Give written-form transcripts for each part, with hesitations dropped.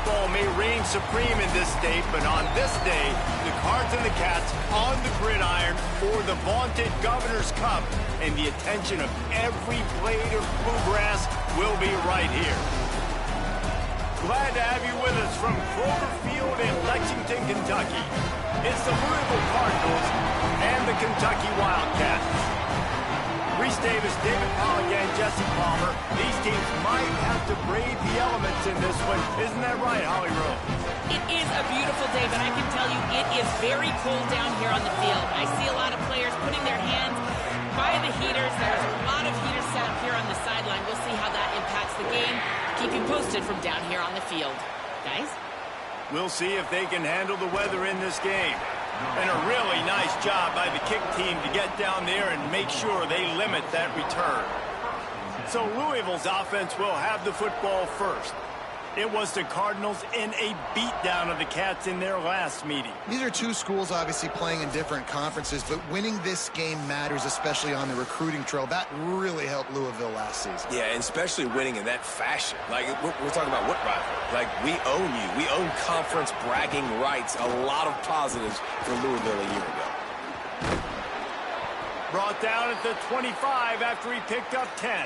football may reign supreme in this state, but on this day, the Cards and the Cats on the gridiron for the vaunted Governor's Cup, and the attention of every blade of bluegrass will be right here. Glad to have you with us from Cloverfield in Lexington, Kentucky. It's the Louisville Cardinals and the Kentucky Wildcats. Reese Davis, David Polligan, Jesse Palmer. These teams might have to brave the elements in this one. Isn't that right, Holly Rose? It is a beautiful day, but I can tell you it is very cold down here on the field. I see a lot of players putting their hands by the heaters. There's a lot of heaters set up here on the sideline. We'll see how that impacts the game. Keep you posted from down here on the field. Guys? We'll see if they can handle the weather in this game. And a really nice job by the kick team to get down there and make sure they limit that return. So Louisville's offense will have the football first. It was the Cardinals in a beatdown of the Cats in their last meeting. These are two schools obviously playing in different conferences, but winning this game matters, especially on the recruiting trail. That really helped Louisville last season. Yeah, and especially winning in that fashion. Like, we're talking about what rivalry? Like, we own you. We own conference bragging rights. A lot of positives for Louisville a year ago. Brought down at the 25 after he picked up 10.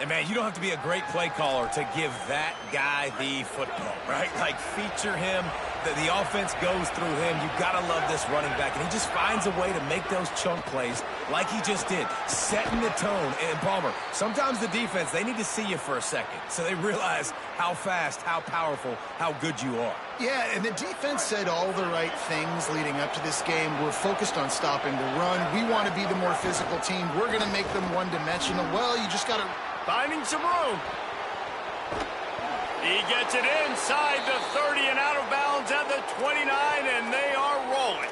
And, man, you don't have to be a great play caller to give that guy the football, right? Like, feature him. The offense goes through him. You've got to love this running back. And he just finds a way to make those chunk plays like he just did, setting the tone. And, Palmer, sometimes the defense, they need to see you for a second so they realize how fast, how powerful, how good you are. Yeah, and the defense said all the right things leading up to this game. We're focused on stopping the run. We want to be the more physical team. We're going to make them one-dimensional. Well, you just got to... Finding some room. He gets it inside the 30 and out of bounds at the 29, and they are rolling.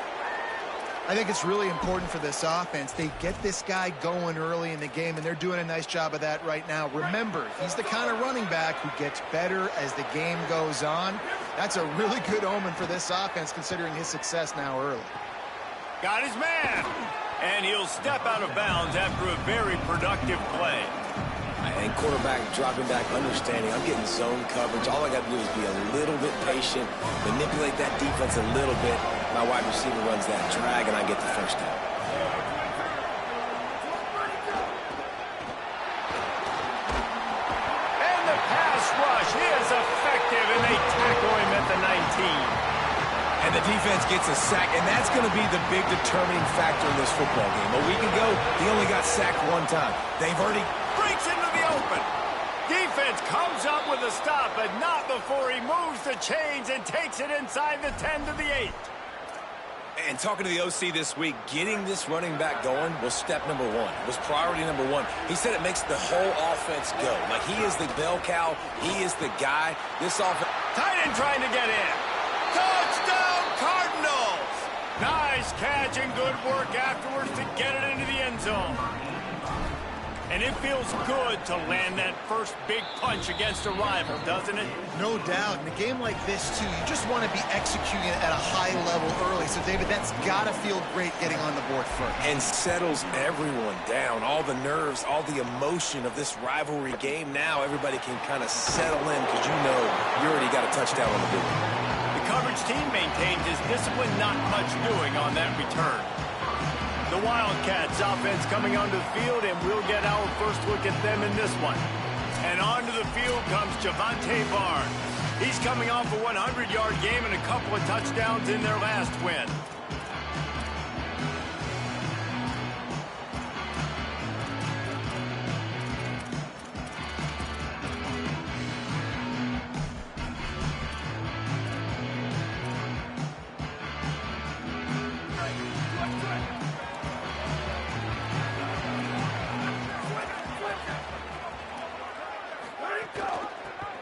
I think it's really important for this offense. They get this guy going early in the game, and they're doing a nice job of that right now. Remember, he's the kind of running back who gets better as the game goes on. That's a really good omen for this offense, considering his success now early. Got his man, and he'll step out of bounds after a very productive play. And quarterback dropping back, understanding I'm getting zone coverage. All I got to do is be a little bit patient, manipulate that defense a little bit. My wide receiver runs that drag, and I get the first down. And the pass rush is effective, and they tackle him at the 19. And the defense gets a sack, and that's going to be the big determining factor in this football game. A week ago, he only got sacked one time. They've already... breaks into the open. Defense comes up with a stop, but not before he moves the chains and takes it inside the 10 to the 8. And talking to the OC this week, getting this running back going was step number one. It was priority number one. He said it makes the whole offense go. Like, he is the bell cow. He is the guy. This offense... Tight end trying to get in. Touchdown, Cardinals! Nice catch and good work afterwards to get it into the end zone. And it feels good to land that first big punch against a rival, doesn't it? No doubt. In a game like this, too, you just want to be executing at a high level early. So, David, that's got to feel great getting on the board first. And settles everyone down. All the nerves, all the emotion of this rivalry game. Now everybody can kind of settle in because you know you already got a touchdown on the board. The coverage team maintains his discipline, not much doing on that return. The Wildcats offense coming onto the field, and we'll get our first look at them in this one. And onto the field comes Javante Barnes. He's coming off a 100-yard game and a couple of touchdowns in their last win.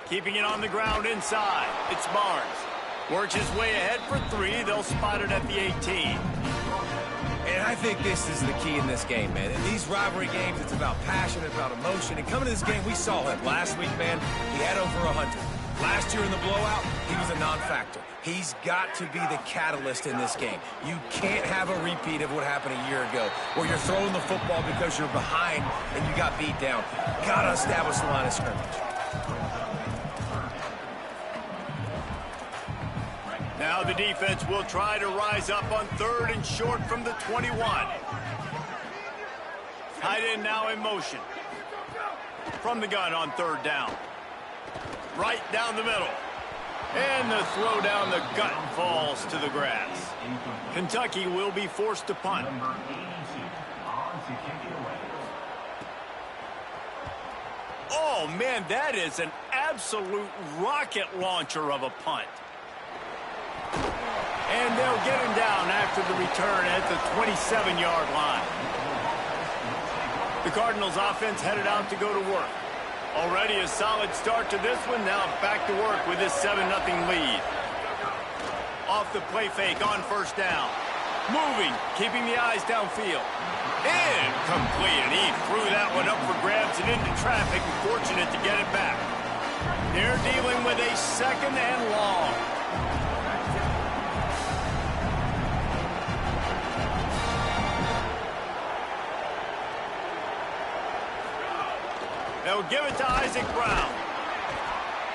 Keeping it on the ground inside. It's Barnes. Works his way ahead for 3. They'll spot it at the 18. And I think this is the key in this game, man. In these rivalry games, it's about passion, it's about emotion. And coming to this game, we saw him last week, man. He had over 100. Last year in the blowout, he was a non-factor. He's got to be the catalyst in this game. You can't have a repeat of what happened a year ago, where you're throwing the football because you're behind and you got beat down. Got to establish the line of scrimmage. Now the defense will try to rise up on 3rd and short from the 21. Tight end now in motion. From the gun on 3rd down. Right down the middle. And the throw down the gut falls to the grass. Kentucky will be forced to punt. Oh, man, that is an absolute rocket launcher of a punt. And they'll get him down after the return at the 27-yard line. The Cardinals offense headed out to go to work. Already a solid start to this one. Now back to work with this 7-0 lead. Off the play fake on 1st down. Moving, keeping the eyes downfield. Incomplete, and he threw that one up for grabs and into traffic, and fortunate to get it back. They're dealing with a 2nd and long. They'll give it to Isaac Brown.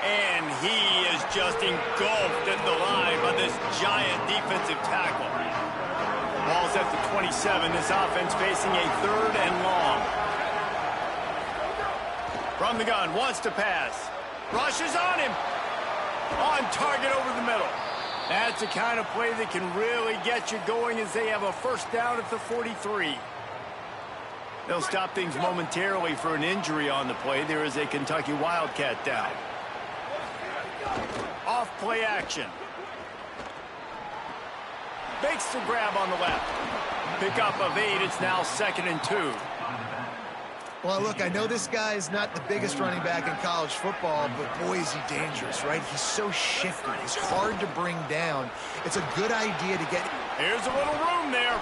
And he is just engulfed at the line by this giant defensive tackle. Ball's at the 27. This offense facing a 3rd and long. From the gun, wants to pass. Rushes on him. On target over the middle. That's the kind of play that can really get you going as they have a 1st down at the 43. They'll stop things momentarily for an injury on the play. There is a Kentucky Wildcat down. Off play action. Makes the grab on the left. Pickup of 8. It's now 2nd and 2. Well, look, I know this guy is not the biggest running back in college football, but boy, is he dangerous, right? He's so shifty. He's hard to bring down. It's a good idea to get... Here's a little room there.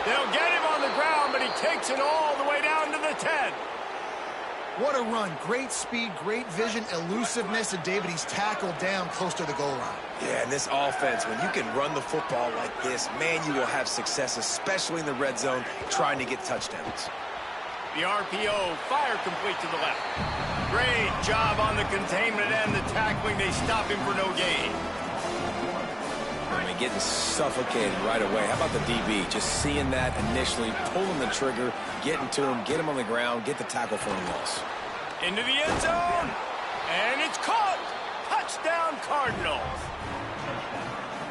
They'll get him on the ground, but he takes it all the way down to the 10. What a run. Great speed, great vision, elusiveness, and David, he's tackled down close to the goal line. Yeah, and this offense, when you can run the football like this, man, you will have success, especially in the red zone, trying to get touchdowns. The RPO, fire complete to the left. Great job on the containment and the tackling. They stop him for no gain. I mean, getting suffocated right away. How about the DB? Just seeing that initially, pulling the trigger, getting to him, get him on the ground, get the tackle for a loss. Into the end zone, and it's caught. Touchdown, Cardinals.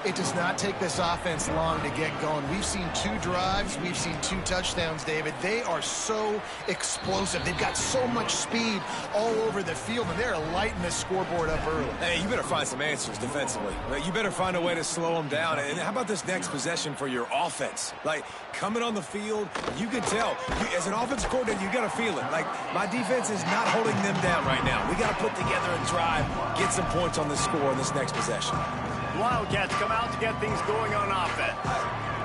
It does not take this offense long to get going. We've seen 2 drives. We've seen 2 touchdowns, David. They are so explosive. They've got so much speed all over the field, and they're lighting the scoreboard up early. Hey, you better find some answers defensively. You better find a way to slow them down. And how about this next possession for your offense? Like, coming on the field, you can tell. As an offensive coordinator, you got to feel it. Like, my defense is not holding them down right now. We got to put together a drive, get some points on the score in this next possession. Wildcats come out to get things going on offense.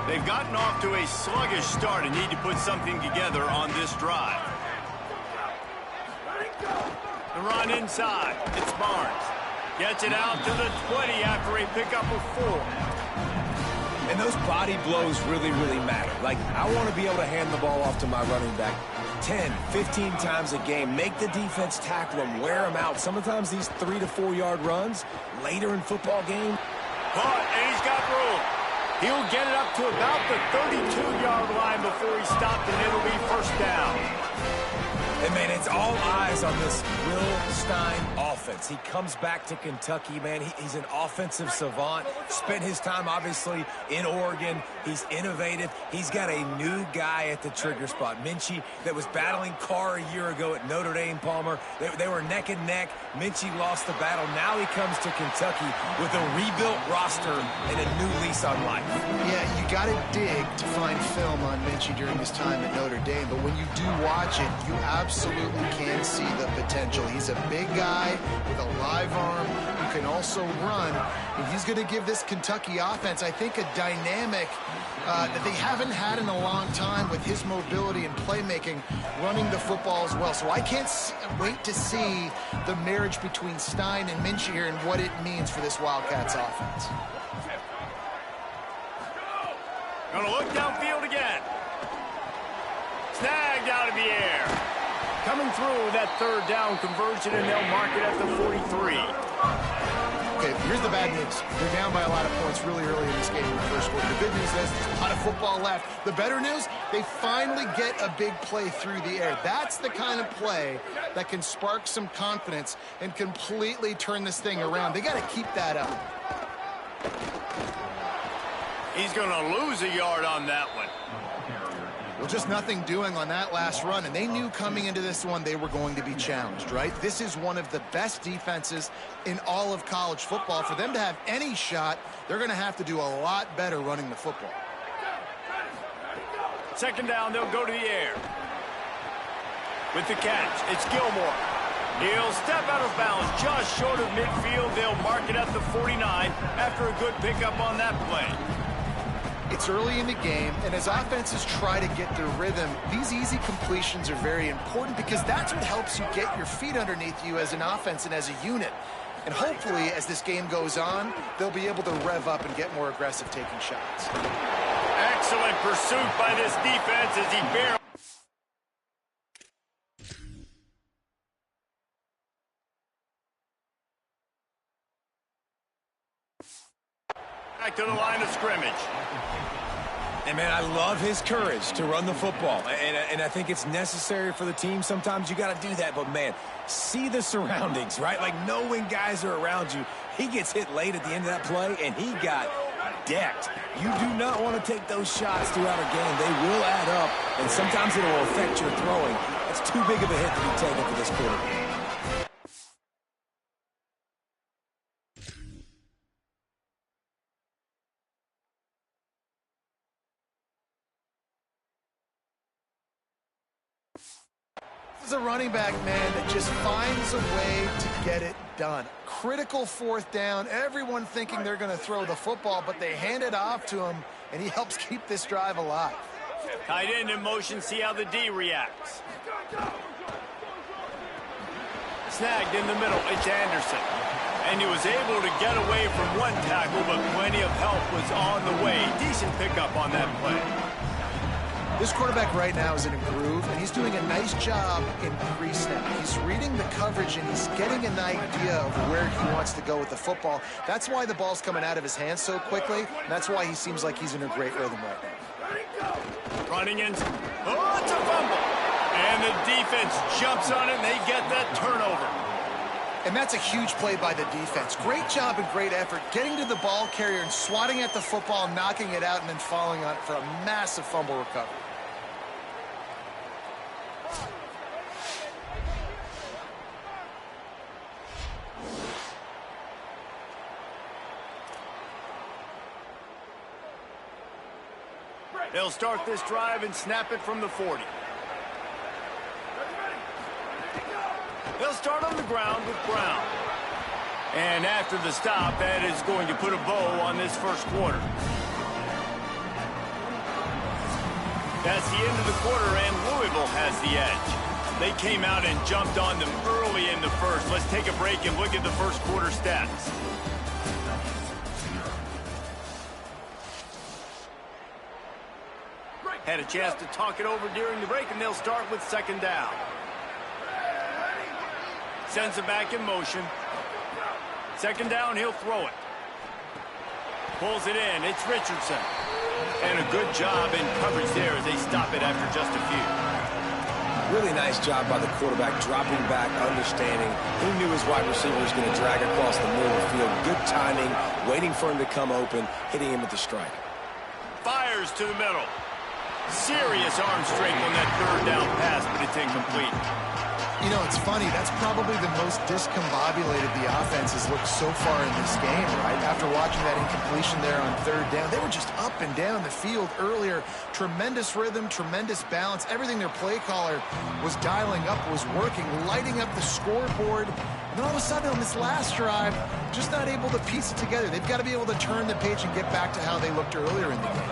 They've gotten off to a sluggish start and need to put something together on this drive. The run inside. It's Barnes. Gets it out to the 20 after a pickup of 4. And those body blows really, really matter. Like, I want to be able to hand the ball off to my running back 10, 15 times a game. Make the defense tackle them, wear them out. Sometimes these 3 to 4 yard runs later in football game. Caught, and he's got room. He'll get it up to about the 32-yard line before he stopped, and it'll be 1st down. And, man, it's all eyes on this Will Stein offense. He comes back to Kentucky, man. He's an offensive savant. Spent his time, obviously, in Oregon. He's innovative. He's got a new guy at the trigger spot. Minchie, that was battling Carr a year ago at Notre Dame, Palmer. They were neck and neck. Minchie lost the battle. Now he comes to Kentucky with a rebuilt roster and a new lease on life. Yeah, you got to dig to find film on Minchie during his time at Notre Dame, but when you do watch it, you absolutely can see the potential. He's a big guy with a live arm who can also run, and he's going to give this Kentucky offense, I think, a dynamic that they haven't had in a long time with his mobility and playmaking, running the football as well. So I can't wait to see the marriage between Stein and Minchie here and what it means for this Wildcats offense. Gonna look downfield again. Snagged out of the air. Coming through that 3rd down conversion, and they'll mark it at the 43. Okay, here's the bad news. They're down by a lot of points really early in this game in the first quarter. The good news is there's a lot of football left. The better news, they finally get a big play through the air. That's the kind of play that can spark some confidence and completely turn this thing around. They got to keep that up. He's going to lose a yard on that one. Well, just nothing doing on that last run, and they knew coming into this one they were going to be challenged, right? This is one of the best defenses in all of college football. For them to have any shot, they're going to have to do a lot better running the football. Second down, they'll go to the air. With the catch, it's Gilmore. He'll step out of bounds just short of midfield. They'll mark it at the 49 after a good pickup on that play. It's early in the game, and as offenses try to get their rhythm, these easy completions are very important because that's what helps you get your feet underneath you as an offense and as a unit. And hopefully, as this game goes on, they'll be able to rev up and get more aggressive taking shots. Excellent pursuit by this defense as he barely... Back to the line of scrimmage. And, man, I love his courage to run the football. And I think it's necessary for the team. Sometimes you got to do that. But, man, see the surroundings, right? Like, know when guys are around you. He gets hit late at the end of that play, and he got decked. You do not want to take those shots throughout a game. They will add up, and sometimes it will affect your throwing. It's too big of a hit to be taken for this quarterback. A running back, man, that just finds a way to get it done. Critical fourth down, everyone thinking they're going to throw the football, but they hand it off to him, and he helps keep this drive alive. Tight end in motion, see how the D reacts. Snagged in the middle, it's Anderson. And he was able to get away from one tackle, but plenty of help was on the way. Decent pickup on that play. This quarterback right now is in a groove, and he's doing a nice job in pre-snap. He's reading the coverage, and he's getting an idea of where he wants to go with the football. That's why the ball's coming out of his hands so quickly, and that's why he seems like he's in a great rhythm right now. Running in. Oh, it's a fumble. And the defense jumps on it, and they get that turnover. And that's a huge play by the defense. Great job and great effort getting to the ball carrier and swatting at the football, knocking it out, and then falling on it for a massive fumble recovery. They'll start this drive and snap it from the 40. They'll start on the ground with Brown. And after the stop, that is going to put a bow on this first quarter. That's the end of the quarter, and Louisville has the edge. They came out and jumped on them early in the first. Let's take a break and look at the first quarter stats. Had a chance to talk it over during the break, and they'll start with second down. Sends it back in motion. Second down, he'll throw it. Pulls it in, it's Richardson. And a good job in coverage there as they stop it after just a few. Really nice job by the quarterback, dropping back, understanding. He knew his wide receiver was going to drag across the middle of the field. Good timing, waiting for him to come open, hitting him with the strike. Fires to the middle. Serious arm strength on that third down pass, but it's incomplete. You know, it's funny. That's probably the most discombobulated the offense has looked so far in this game, right? After watching that incompletion there on third down, they were just up and down the field earlier. Tremendous rhythm, tremendous balance. Everything their play caller was dialing up was working, lighting up the scoreboard. And then all of a sudden on this last drive, just not able to piece it together. They've got to be able to turn the page and get back to how they looked earlier in the game.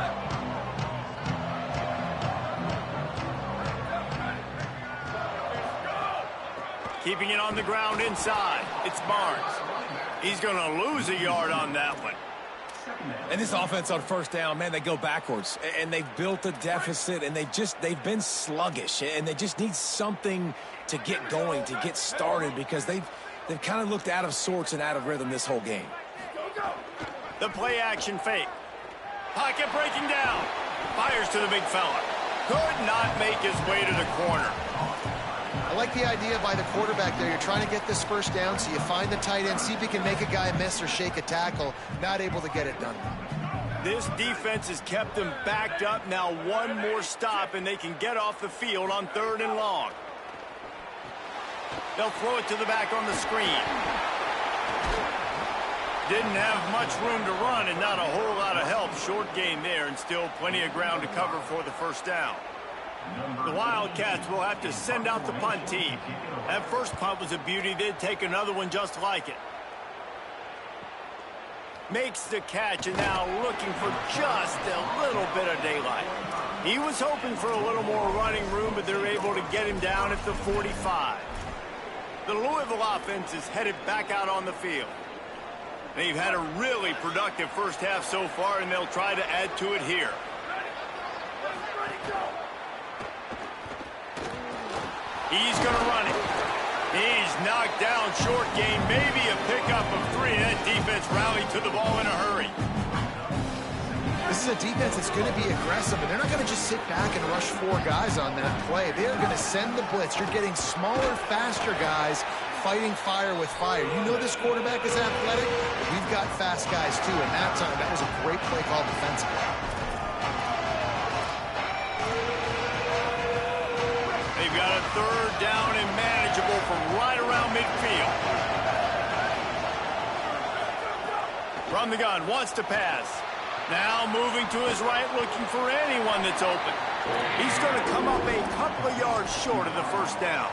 Keeping it on the ground inside. It's Barnes. He's going to lose a yard on that one. And this offense on first down, man, they go backwards. And they've built a deficit, and they've been sluggish. And they just need something to get going, to get started, because they've kind of looked out of sorts and out of rhythm this whole game. The play action fake. Pocket breaking down. Fires to the big fella. Could not make his way to the corner. I like the idea by the quarterback there. You're trying to get this first down, so you find the tight end, see if he can make a guy miss or shake a tackle. Not able to get it done. This defense has kept them backed up. Now one more stop, and they can get off the field on 3rd and long. They'll throw it to the back on the screen. Didn't have much room to run and not a whole lot of help. Short gain there and still plenty of ground to cover for the first down. The Wildcats will have to send out the punt team. That first punt was a beauty. They'd take another one just like it. Makes the catch and now looking for just a little bit of daylight. He was hoping for a little more running room, but they're able to get him down at the 45. The Louisville offense is headed back out on the field. They've had a really productive first half so far, and they'll try to add to it here. He's going to run it. He's knocked down short gain, maybe a pickup of 3. That defense rallied to the ball in a hurry. This is a defense that's going to be aggressive, and they're not going to just sit back and rush 4 guys on that play. They're going to send the blitz. You're getting smaller, faster guys fighting fire with fire. You know this quarterback is athletic. We've got fast guys, too, and that time, that was a great play call defensively. They've got a 3rd down and manageable from right around midfield. From the gun, wants to pass. Now moving to his right, looking for anyone that's open. He's going to come up a couple of yards short of the first down.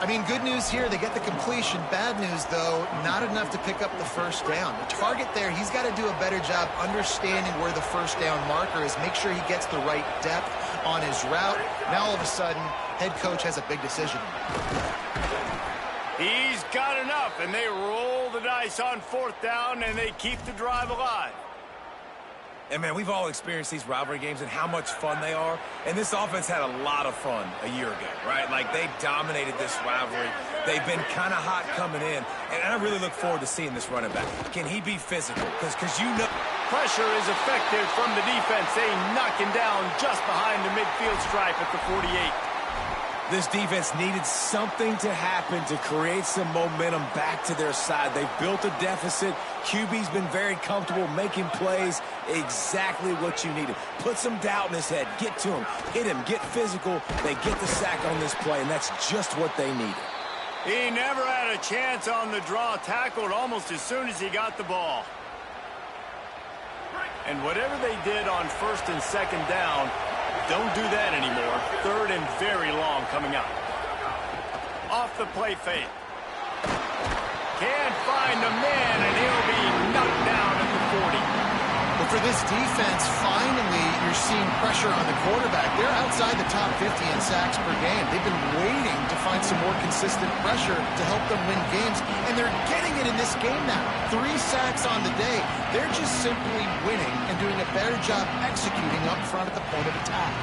I mean, good news here, they get the completion. Bad news, though, not enough to pick up the first down. The target there, he's got to do a better job understanding where the first down marker is, make sure he gets the right depth on his route. Now, all of a sudden, head coach has a big decision. He's got enough, and they roll the dice on 4th down, and they keep the drive alive. And, man, we've all experienced these rivalry games and how much fun they are. And this offense had a lot of fun a year ago, right? Like, they dominated this rivalry. They've been kind of hot coming in. And I really look forward to seeing this running back. Can he be physical? Because you know... Pressure is effective from the defense. They knock him down just behind the midfield stripe at the 48. This defense needed something to happen to create some momentum back to their side. They've built a deficit. QB's been very comfortable making plays. Exactly what you needed. Put some doubt in his head. Get to him. Hit him. Get physical. They get the sack on this play, and that's just what they needed. He never had a chance on the draw. Tackled almost as soon as he got the ball. And whatever they did on 1st and 2nd down, don't do that anymore. 3rd and very long coming up. Off the play fake. Can't find the man, and he'll be knocked down at the 40. But for this defense, finally, you're seeing pressure on the quarterback. They're outside the top 50 in sacks per game. They've been waiting to find some more consistent pressure to help them win games, and they're getting it in this game now. 3 sacks on the day. They're just simply winning and doing a better job executing up front at the point of attack.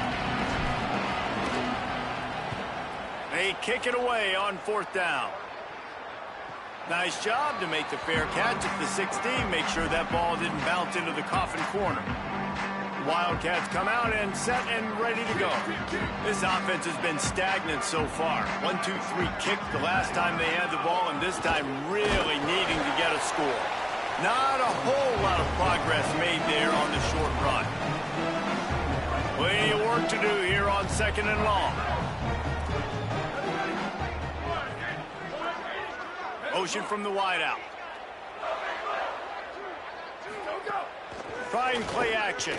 They kick it away on 4th down. Nice job to make the fair catch at the 16. Make sure that ball didn't bounce into the coffin corner. Wildcats come out and set and ready to go. This offense has been stagnant so far. 1-2-3 kick the last time they had the ball, and this time really needing to get a score. Not a whole lot of progress made there on the short run. Plenty of work to do here on 2nd and long. Motion from the wideout. Trying play action.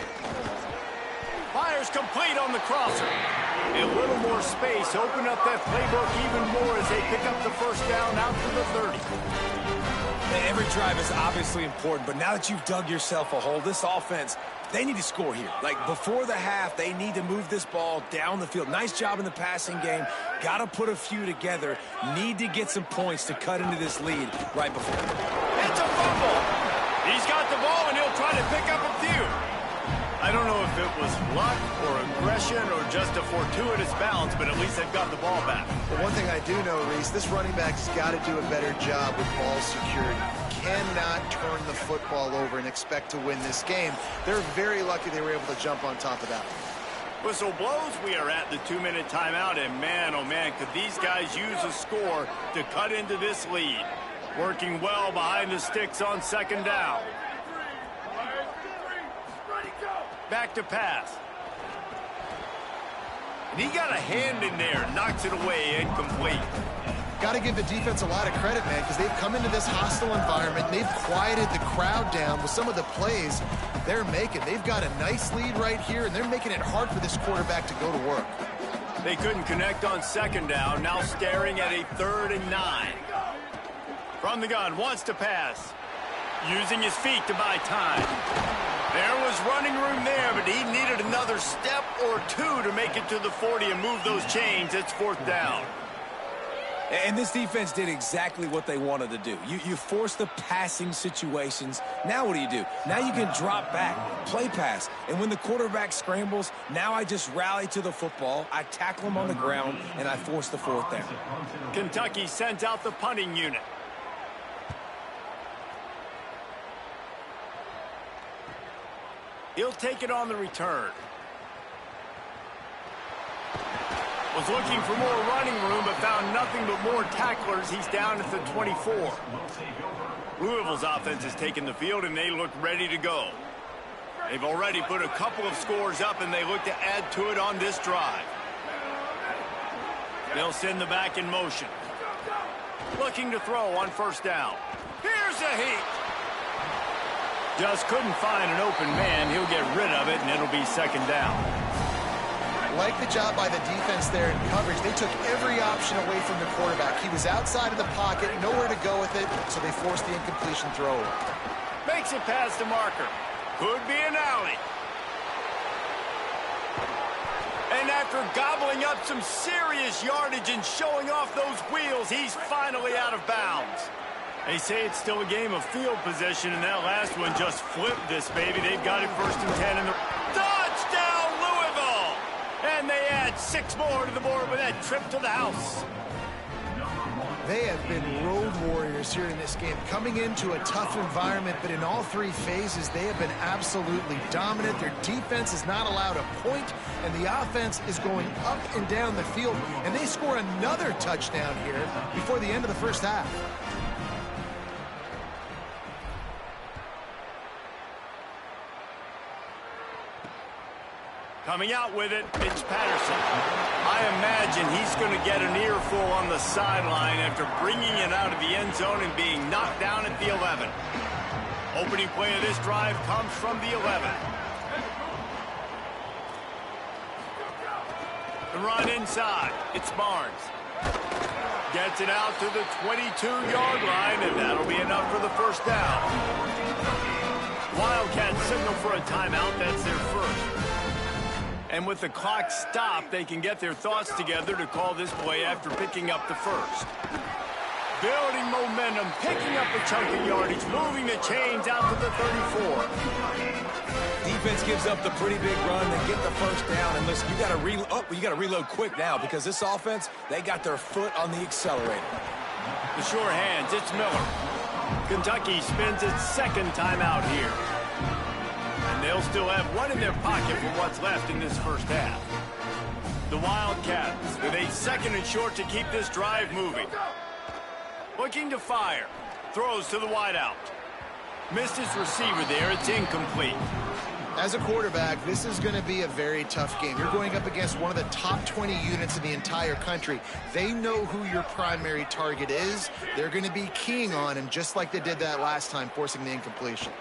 Fires complete on the crosser. A little more space. Open up that playbook even more as they pick up the first down out to the 30. And every drive is obviously important, but now that you've dug yourself a hole, this offense, they need to score here. Like, before the half, they need to move this ball down the field. Nice job in the passing game. Got to put a few together. Need to get some points to cut into this lead right before. It's a fumble. He's got the ball, and he'll try to pick up a few. I don't know if it was luck or aggression or just a fortuitous bounce, but at least they've got the ball back. But one thing I do know, Reese, this running back's got to do a better job with ball security. cannot turn the football over and expect to win this game. They're very lucky they were able to jump on top of that. Whistle blows, we are at the 2-minute timeout, and man, oh man, could these guys use a score to cut into this lead. Working well behind the sticks on second down. Back to pass. And he got a hand in there, knocks it away, incomplete. Got to give the defense a lot of credit, man, because they've come into this hostile environment, and they've quieted the crowd down with some of the plays they're making. They've got a nice lead right here, and they're making it hard for this quarterback to go to work. They couldn't connect on second down, now staring at a 3rd and 9. From the gun, wants to pass. Using his feet to buy time. There was running room there, but he needed another step or two to make it to the 40 and move those chains. It's 4th down. And this defense did exactly what they wanted to do. You force the passing situations. Now what do? Now you can drop back, play pass. And when the quarterback scrambles, now I just rally to the football. I tackle him on the ground, and I force the 4th down. Kentucky sends out the punting unit. He'll take it on the return. Was looking for more running room, but found nothing but more tacklers. He's down at the 24. Louisville's offense has taken the field, and they look ready to go. They've already put a couple of scores up, and they look to add to it on this drive. They'll send the back in motion. Looking to throw on 1st down. Here's a heat. Just couldn't find an open man. He'll get rid of it, and it'll be 2nd down. Like the job by the defense there in coverage. They took every option away from the quarterback. He was outside of the pocket, nowhere to go with it, so they forced the incompletion throw. Makes it past the marker. Could be an alley. And after gobbling up some serious yardage and showing off those wheels, he's finally out of bounds. They say it's still a game of field position, and that last one just flipped this baby. They've got it 1st and 10 in the touchdown, Louisville! And they add 6 more to the board with that trip to the house. They have been road warriors here in this game, coming into a tough environment, but in all 3 phases, they have been absolutely dominant. Their defense is not allowed a point, and the offense is going up and down the field, and they score another touchdown here before the end of the 1st half. Coming out with it, it's Patterson. I imagine he's going to get an earful on the sideline after bringing it out of the end zone and being knocked down at the 11. Opening play of this drive comes from the 11. The run inside. It's Barnes. Gets it out to the 22-yard line, and that'll be enough for the 1st down. Wildcats signal for a timeout. That's their first. And with the clock stopped, they can get their thoughts together to call this play after picking up the 1st. Building momentum, picking up a chunk of yardage, moving the chains out to the 34. Defense gives up the pretty big run. They get the 1st down. And listen, you got to reload quick now because this offense, they got their foot on the accelerator. The sure hands, it's Miller. Kentucky spends its 2nd timeout here. And they'll still have one in their pocket for what's left in this 1st half. The Wildcats with a 2nd and short to keep this drive moving. Looking to fire. Throws to the wideout. Missed his receiver there. It's incomplete. As a quarterback, this is going to be a very tough game. You're going up against one of the top 20 units in the entire country. They know who your primary target is. They're going to be keying on him just like they did that last time, forcing the incompletion.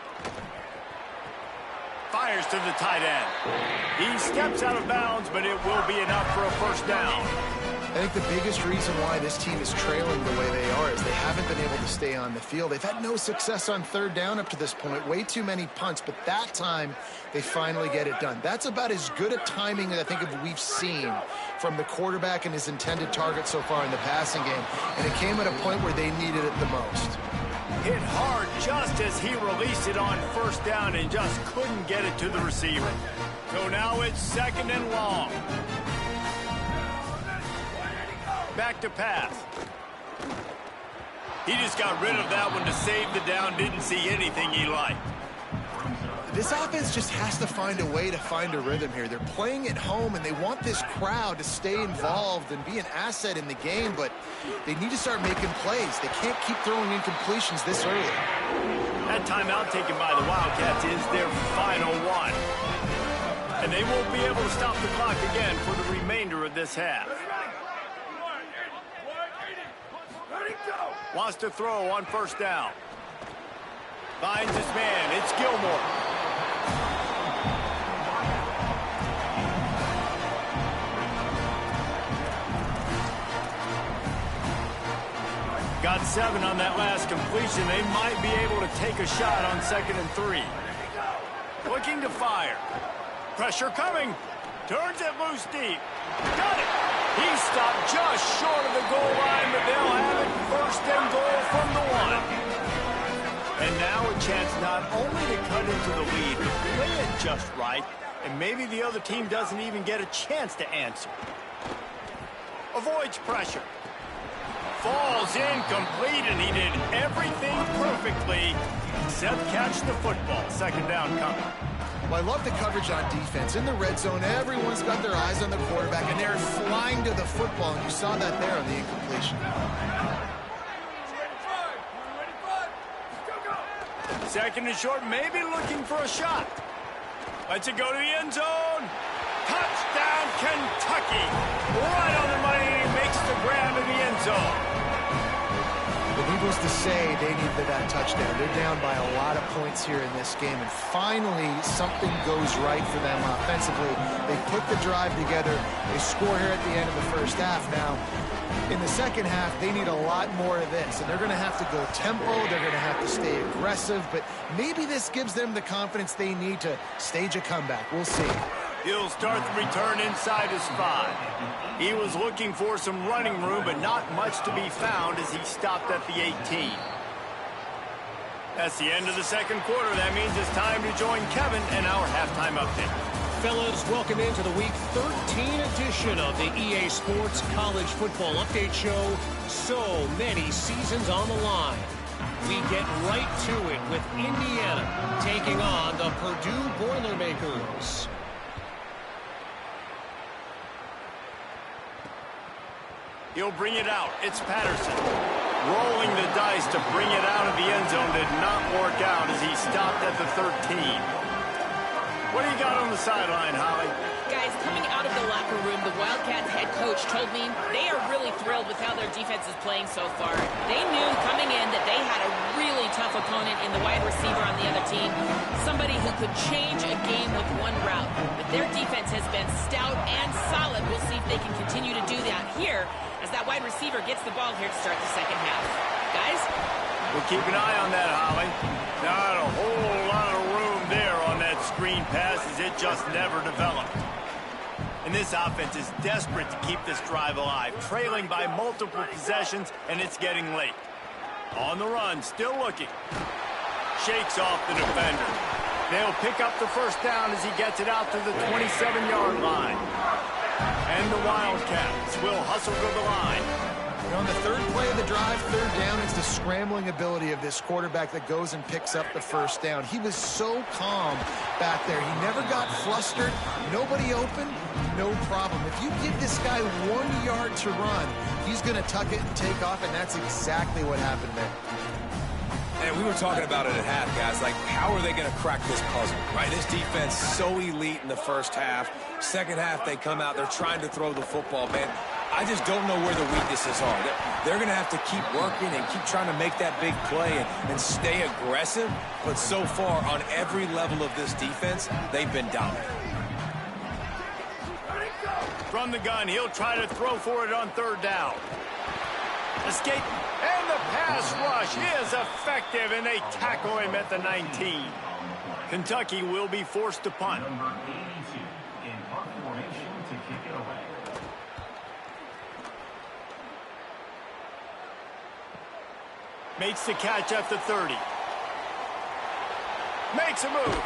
Fires to the tight end. He steps out of bounds, but it will be enough for a 1st down. I think the biggest reason why this team is trailing the way they are is they haven't been able to stay on the field. They've had no success on 3rd down up to this point. Way too many punts, but that time they finally get it done. That's about as good a timing as I think we've seen from the quarterback and his intended target so far in the passing game. And it came at a point where they needed it the most. Hit hard just as he released it on 1st down and just couldn't get it to the receiver. So now it's 2nd and long. Back to pass. He just got rid of that one to save the down. Didn't see anything he liked. This offense just has to find a way to find a rhythm here. They're playing at home, and they want this crowd to stay involved and be an asset in the game, but they need to start making plays. They can't keep throwing incompletions this early. That timeout taken by the Wildcats is their final one. And they won't be able to stop the clock again for the remainder of this half. Wants to throw on first down. Finds his man. It's Gilmore. Got 7 on that last completion. They might be able to take a shot on 2nd and 3. Looking to fire. Pressure coming. Turns it loose deep. Got it. He stopped just short of the goal line, but they'll have it 1st and goal from the 1. And now a chance not only to cut into the lead, but play it just right, and maybe the other team doesn't even get a chance to answer. Avoids pressure. Falls incomplete, and he did everything perfectly except catch the football. 2nd down coming. Well, I love the coverage on defense. In the red zone, everyone's got their eyes on the quarterback, and they're flying to the football, and you saw that there on the incompletion. 2nd and short, maybe looking for a shot. Lets it go to the end zone. Touchdown, Kentucky. Right on the money, and he makes the grab in the end zone. But needless to say, they needed that touchdown. They're down by a lot of points here in this game, and finally something goes right for them offensively. They put the drive together. They score here at the end of the first half. Now, in the second half, they need a lot more of this, and they're going to have to go tempo. They're going to have to stay aggressive, but maybe this gives them the confidence they need to stage a comeback. We'll see. He'll start the return inside his 5. He was looking for some running room, but not much to be found as he stopped at the 18. That's the end of the 2nd quarter. That means it's time to join Kevin in our halftime update. Fellas, welcome into the Week 13 edition of the EA Sports College Football Update Show. So many seasons on the line. We get right to it with Indiana taking on the Purdue Boilermakers. He'll bring it out. It's Patterson. Rolling the dice to bring it out of the end zone did not work out as he stopped at the 13. What do you got on the sideline, Holly? Guys, coming out of the locker room, the Wildcats head coach told me they are really thrilled with how their defense is playing so far. They knew coming in that they had a really tough opponent in the wide receiver on the other team, somebody who could change a game with one route. But their defense has been stout and solid. We'll see if they can continue to do that here as that wide receiver gets the ball here to start the second half. Guys? We'll keep an eye on that, Holly. Not a whole lot of room there on that screen pass as it just never developed. And this offense is desperate to keep this drive alive, trailing by multiple possessions, and it's getting late. On the run, still looking. Shakes off the defender. They'll pick up the 1st down as he gets it out to the 27-yard line. And the Wildcats will hustle to the line. On the 3rd play of the drive, 3rd down, it's the scrambling ability of this quarterback that goes and picks up the 1st down. He was so calm back there. He never got flustered. Nobody open, no problem. If you give this guy 1 yard to run, he's going to tuck it and take off, and that's exactly what happened there. And we were talking about it at half, guys. Like, how are they going to crack this puzzle, right? This defense so elite in the first half. Second half, they come out. They're trying to throw the football, man. I just don't know where the weaknesses are. They're going to have to keep working and keep trying to make that big play and stay aggressive. But so far, on every level of this defense, they've been dominant. From the gun, he'll try to throw for it on 3rd down. Escape, and the pass rush is effective, and they tackle him at the 19. Kentucky will be forced to punt. Makes the catch at the 30. Makes a move.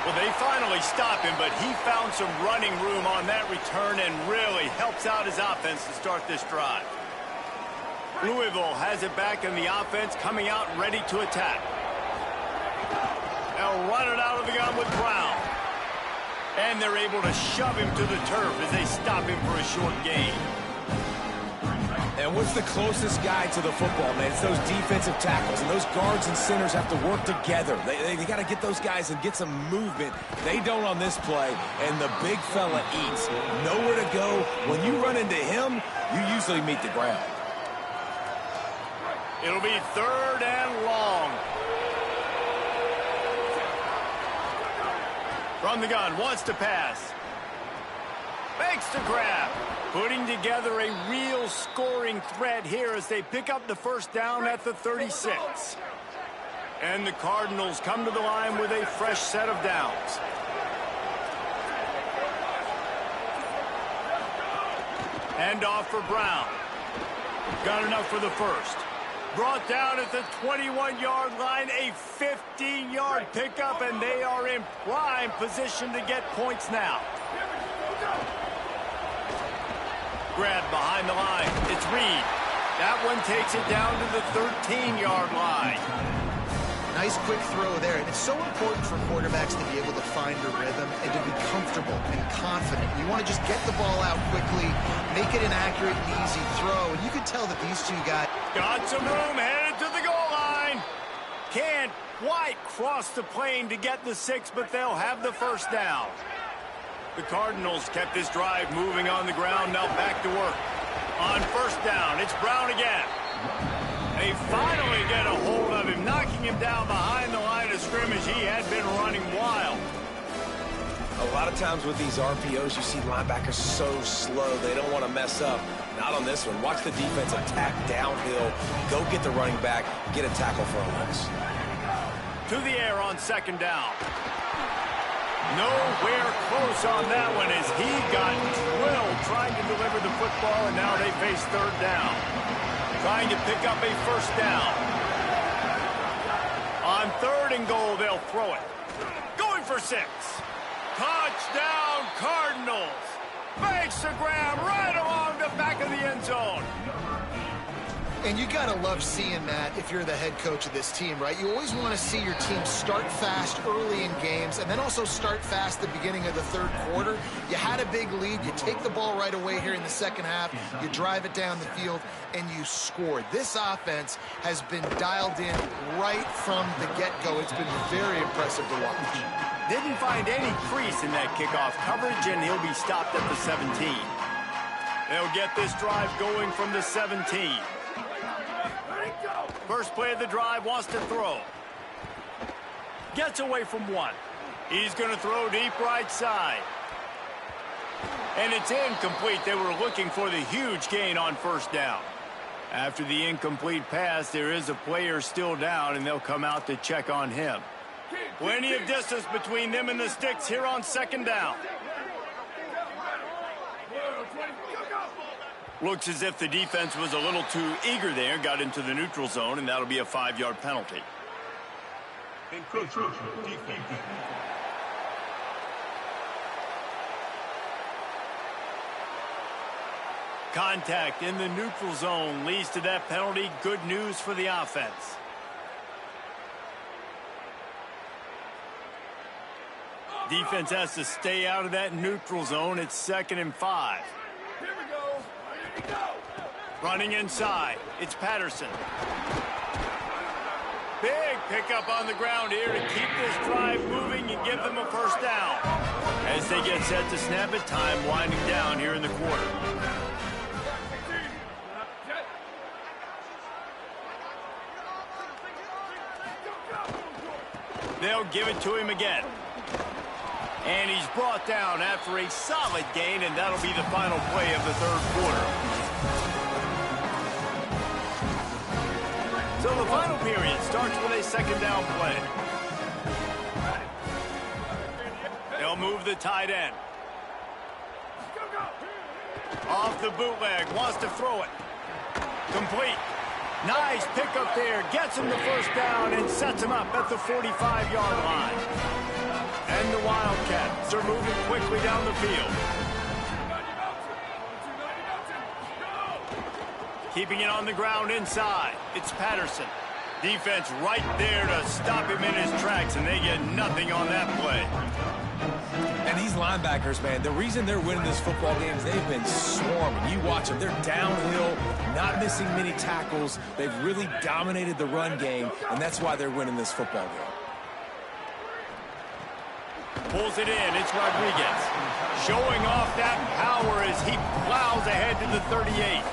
Well, they finally stop him, but he found some running room on that return and really helps out his offense to start this drive. Louisville has it back in the offense, coming out ready to attack. They'll run it out of the gun with Brown. And they're able to shove him to the turf as they stop him for a short gain. And what's the closest guy to the football, man? It's those defensive tackles, and those guards and centers have to work together. They got to get those guys and get some movement. They don't on this play, and the big fella eats. Nowhere to go. When you run into him, you usually meet the ground. It'll be 3rd and long. From the gun, wants to pass. Makes the grab. Putting together a real scoring threat here as they pick up the first down at the 36. And the Cardinals come to the line with a fresh set of downs. Hand off for Brown. Got enough for the first. Brought down at the 21-yard line, a 15-yard pickup, and they are in prime position to get points now. Grab behind the line. It's Reed. That one takes it down to the 13-yard line. Nice quick throw there. And it's so important for quarterbacks to be able to find a rhythm and to be comfortable and confident. You want to just get the ball out quickly, make it an accurate and easy throw. And you can tell that these two guys got some room, headed to the goal line. Can't quite cross the plane to get the 6, but they'll have the first down. The Cardinals kept this drive moving on the ground, now back to work. On first down, it's Brown again. They finally get a hold of him, knocking him down behind the line of scrimmage. He had been running wild. A lot of times with these RPOs, you see linebackers so slow, they don't want to mess up. Not on this one. Watch the defense attack downhill, go get the running back, get a tackle for a loss. To the air on second down. Nowhere close on that one as he got drilled trying to deliver the football, and now they face third down. Trying to pick up a first down. On 3rd and goal, they'll throw it. Going for 6. Touchdown, Cardinals. Makes the grab right along the back of the end zone. And you got to love seeing that if you're the head coach of this team, right? You always want to see your team start fast early in games and then also start fast at the beginning of the 3rd quarter. You had a big lead. You take the ball right away here in the second half. You drive it down the field, and you score. This offense has been dialed in right from the get-go. It's been very impressive to watch. Didn't find any crease in that kickoff coverage, and he'll be stopped at the 17. They'll get this drive going from the 17. First play of the drive, wants to throw. Gets away from 1. He's going to throw deep right side. And it's incomplete. They were looking for the huge gain on first down. After the incomplete pass, there is a player still down, and they'll come out to check on him. Plenty of distance between them and the sticks here on second down. Looks as if the defense was a little too eager there, got into the neutral zone, and that'll be a 5-yard penalty. Contact in the neutral zone leads to that penalty. Good news for the offense. Defense has to stay out of that neutral zone. It's 2nd and 5. Running inside, it's Patterson. Big pickup on the ground here to keep this drive moving and give them a first down. As they get set to snap it, time winding down here in the quarter. They'll give it to him again. And he's brought down after a solid gain, and that'll be the final play of the 3rd quarter. So the final period starts with a 2nd down play. They'll move the tight end. Off the bootleg, wants to throw it. Complete. Nice pickup there, gets him the first down and sets him up at the 45-yard line. And the Wildcats are moving quickly down the field. Keeping it on the ground inside. It's Patterson. Defense right there to stop him in his tracks, and they get nothing on that play. And these linebackers, man, the reason they're winning this football game is they've been swarming. You watch them. They're downhill, not missing many tackles. They've really dominated the run game, and that's why they're winning this football game. Pulls it in. It's Rodriguez. Showing off that power as he plows ahead to the 38.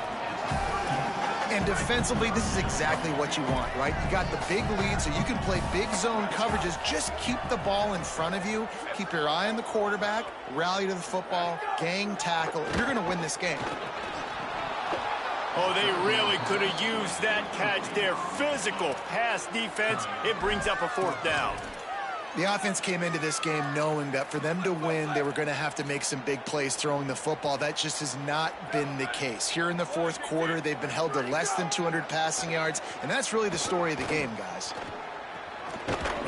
And defensively, this is exactly what you want, right? You got the big lead, so you can play big zone coverages. Just keep the ball in front of you. Keep your eye on the quarterback. Rally to the football. Gang tackle. You're going to win this game. Oh, they really could have used that catch there. Physical pass defense. It brings up a 4th down. The offense came into this game knowing that for them to win, they were going to have to make some big plays throwing the football. That just has not been the case. Here in the 4th quarter, they've been held to less than 200 passing yards, and that's really the story of the game, guys.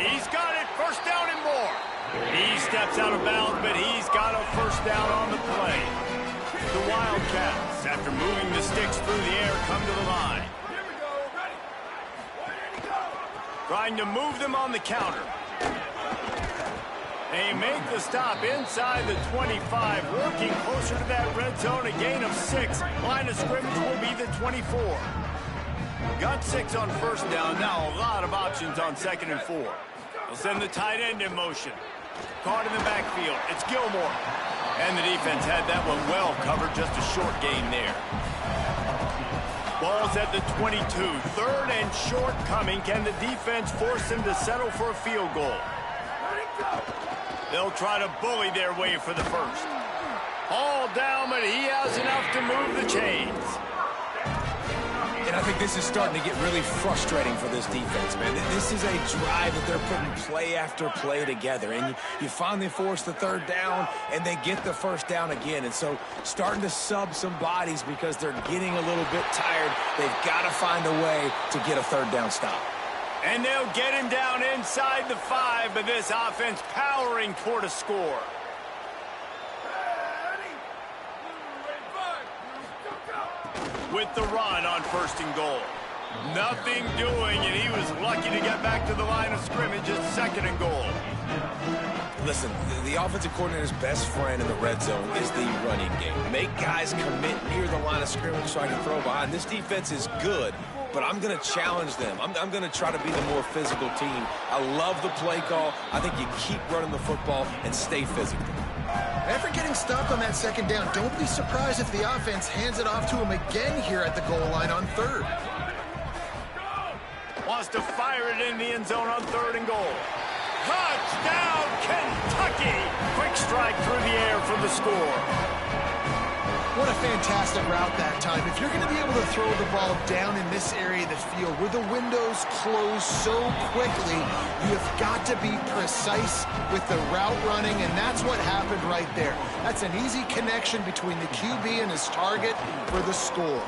He's got it. 1st down and more. He steps out of bounds, but he's got a 1st down on the play. The Wildcats, after moving the sticks through the air, come to the line. Trying to move them on the counter. They make the stop inside the 25, working closer to that red zone, a gain of 6. Line of scrimmage will be the 24. Got 6 on 1st down, now a lot of options on 2nd and 4. They'll send the tight end in motion. Caught in the backfield, it's Gilmore. And the defense had that one well covered, just a short gain there. Ball's at the 22, 3rd and short coming. Can the defense force them to settle for a field goal? They'll try to bully their way for the 1st. All down, but he has enough to move the chains. And I think this is starting to get really frustrating for this defense, man. This is a drive that they're putting play after play together. And you finally force the 3rd down, and they get the 1st down again. And so starting to sub some bodies because they're getting a little bit tired. They've got to find a way to get a 3rd down stop. And they'll get him down inside the 5, but this offense powering toward a score. With the run on 1st and goal. Nothing doing, and he was lucky to get back to the line of scrimmage at 2nd and goal. Listen, the offensive coordinator's best friend in the red zone is the running game. Make guys commit near the line of scrimmage so I can throw behind. This defense is good, but I'm going to challenge them. I'm going to try to be the more physical team. I love the play call. I think you keep running the football and stay physical. After getting stopped on that 2nd down, don't be surprised if the offense hands it off to him again here at the goal line on 3rd. Wants to fire it in the end zone on 3rd and goal. Touchdown, Kentucky! Quick strike through the air for the score. What a fantastic route that time. If you're going to be able to throw the ball down in this area of the field where the windows close so quickly, you have got to be precise with the route running, and that's what happened right there. That's an easy connection between the QB and his target for the score.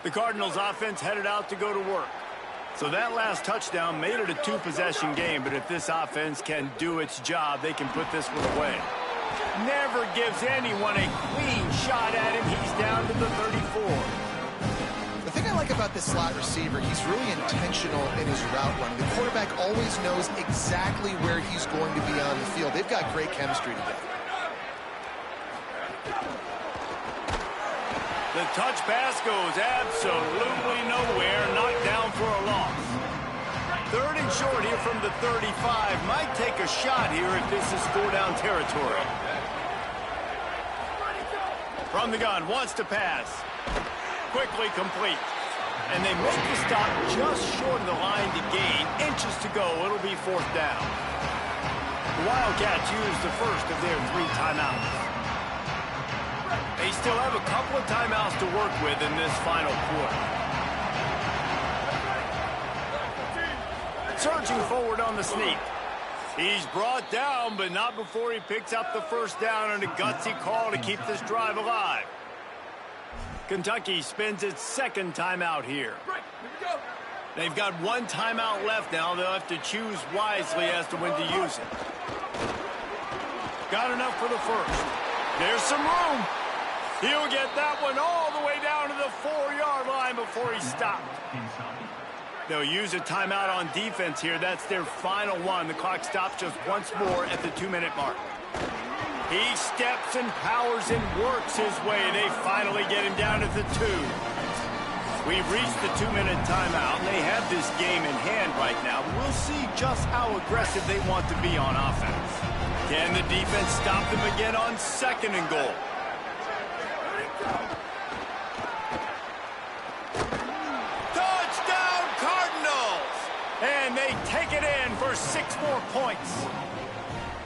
The Cardinals offense headed out to go to work. So that last touchdown made it a 2-possession game, but if this offense can do its job, they can put this one away. Never gives anyone a clean shot at him. He's down to the 34. The thing I like about this slot receiver, he's really intentional in his route running. The quarterback always knows exactly where he's going to be on the field. They've got great chemistry together. The touch pass goes absolutely nowhere, knocked down for a loss. 3rd and short here from the 35. Might take a shot here if this is 4-down territory. From the gun, wants to pass. Quickly complete. And they make the stop just short of the line to gain. Inches to go, it'll be 4th down. The Wildcats use the first of their 3 timeouts. They still have a couple of timeouts to work with in this final quarter. Surging forward on the sneak. He's brought down, but not before he picks up the 1st down and a gutsy call to keep this drive alive. Kentucky spends its 2nd timeout here. They've got 1 timeout left now. They'll have to choose wisely as to when to use it. Got enough for the 1st. There's some room. He'll get that one all the way down to the 4-yard line before he stopped. They'll use a timeout on defense here. That's their final one. The clock stops just once more at the 2-minute mark. He steps and powers and works his way. They finally get him down at the 2. We've reached the 2-minute timeout, and they have this game in hand right now. We'll see just how aggressive they want to be on offense. Can the defense stop them again on 2nd and goal? Touchdown, Cardinals! And they take it in for 6 more points.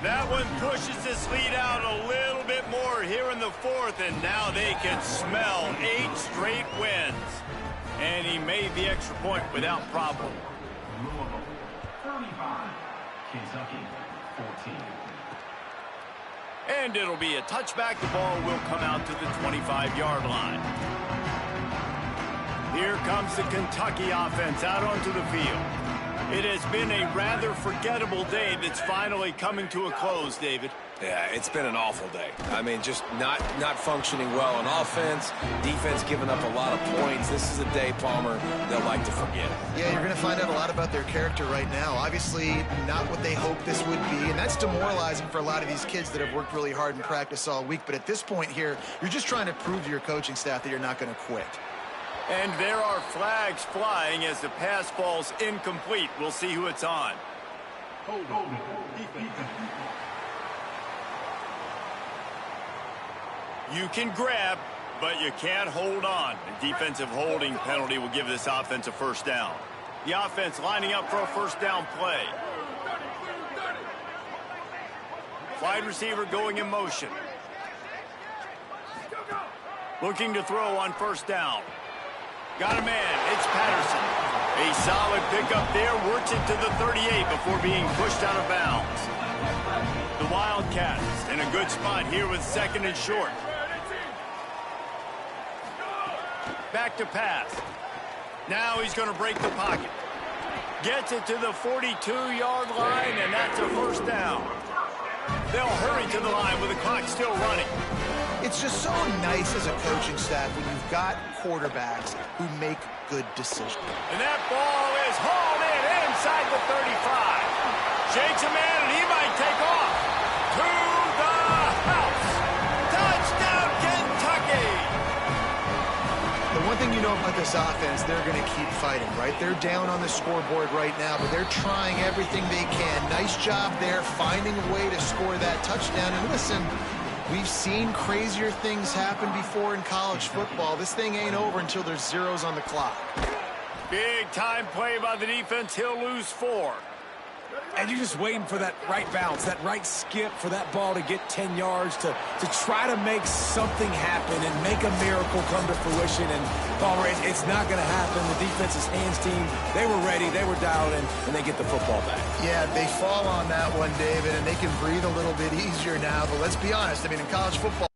That one pushes this lead out a little bit more here in the 4th, and now they can smell 8 straight wins. And he made the extra point without problem. Louisville, 35. Kentucky, 14. And it'll be a touchback. The ball will come out to the 25-yard line. Here comes the Kentucky offense out onto the field. It has been a rather forgettable day that's finally coming to a close, David. Yeah, it's been an awful day. I mean, just not functioning well on offense. Defense giving up a lot of points. This is a day, Palmer, they'll like to forget. Yeah, you're going to find out a lot about their character right now. Obviously, not what they hoped this would be, and that's demoralizing for a lot of these kids that have worked really hard in practice all week. But at this point here, you're just trying to prove to your coaching staff that you're not going to quit. And there are flags flying as the pass falls incomplete. We'll see who it's on. You can grab, but you can't hold on. A defensive holding penalty will give this offense a 1st down. The offense lining up for a 1st down play. Wide receiver going in motion. Looking to throw on 1st down. Got a man. It's Patterson. A solid pickup there. Works it to the 38 before being pushed out of bounds. The Wildcats in a good spot here with 2nd and short. Back to pass. Now he's going to break the pocket. Gets it to the 42-yard line, and that's a 1st down. They'll hurry to the line with the clock still running. It's just so nice as a coaching staff when you've got quarterbacks who make good decisions. And that ball is hauled in inside the 35. Shakes a man, and he might take off. To the house. Touchdown, Kentucky! The one thing you know about this offense, they're going to keep fighting, right? They're down on the scoreboard right now, but they're trying everything they can. Nice job there, finding a way to score that touchdown. And listen, we've seen crazier things happen before in college football. This thing ain't over until there's zeros on the clock. Big time play by the defense. He'll lose 4. And you're just waiting for that right bounce, that right skip for that ball to get 10 yards to try to make something happen and make a miracle come to fruition. And, Palmer, it's not going to happen. The defense's hands team, they were ready, they were dialed in, and they get the football back. Yeah, they fall on that one, David, and they can breathe a little bit easier now. But let's be honest, I mean, in college football,